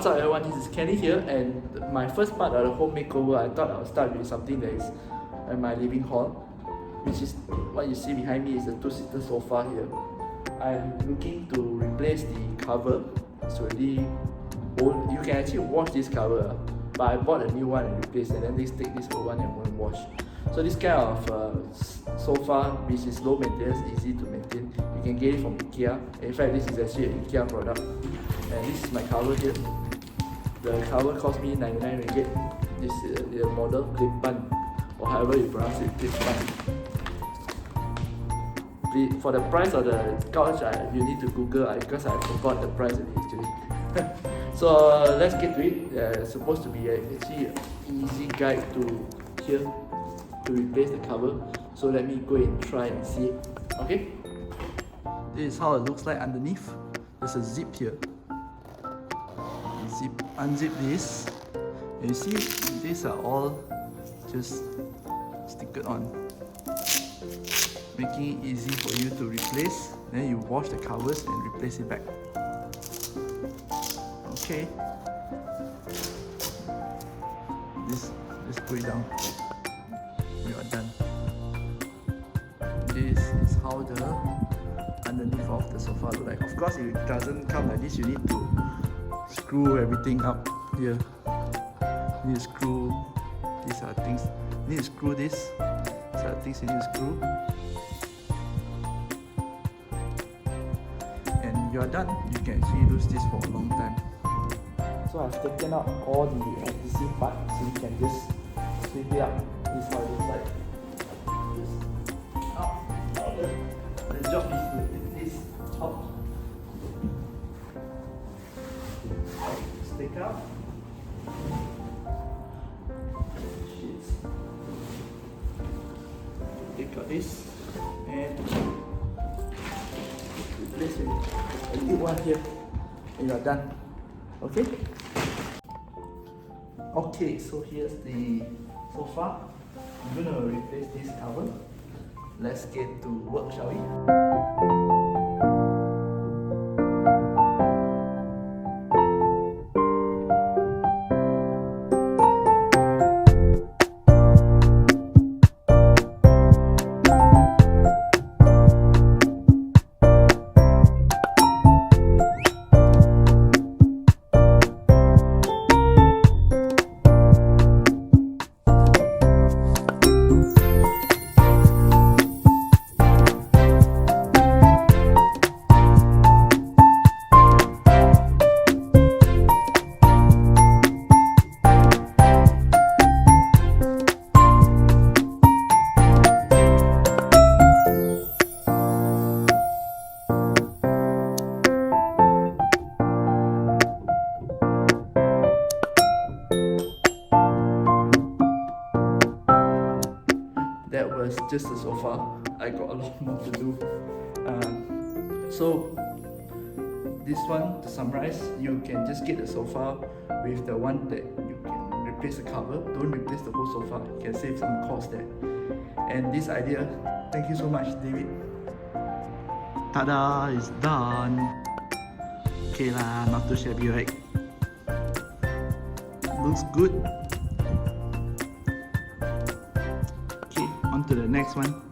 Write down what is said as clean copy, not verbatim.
What's up everyone, this is Kenny here, and my first part of the home makeover, I thought I would start with something that is in my living hall, which is what you see behind me is a two-seater sofa here. I'm looking to replace the cover. It's already old. You can actually wash this cover, but I bought a new one and replaced it, and then take this old one and go and wash. So this kind of sofa, which is low maintenance, easy to maintain, you can get it from IKEA. In fact, this is actually an IKEA product. And this is my cover here. The cover cost me 99 ringgit. This is the model Klippan, or however you pronounce it, Klippan. For the price of the couch, you need to Google because I forgot the price of it actually. So let's get to it. It's supposed to be actually an easy guide to here to replace the cover. So let me go and try and see it. Okay? This is how it looks like underneath. There's a zip here. Unzip this. You see, these are all just stick on, making it easy for you to replace. Then you wash the covers and replace it back. Okay. Just put it down. You are done. This is how the underneath of the sofa look like. Of course, if it doesn't come like this, you need to screw everything up here. You need to screw. These are things. You need to screw this. These are things you need to screw. And you are done. You can actually use this for a long time. So I've taken out all the adhesive part, so you can just sweep it up. This is how it looks like. Just up. The job is to take this out. Stick out. Sheets. Take out this and replace it. A new one here, and you are done. Okay. Okay, so here's the sofa. I'm gonna replace this cover. Let's get to work, shall we? That was just the sofa. I got a lot more to do. So this one, to summarize, you can just get the sofa with the one that you can replace the cover. Don't replace the whole sofa. You can save some cost there. And this idea, thank you so much, David. Tada! It's done. Okay lah, not too shabby, right? Looks good. On to the next one.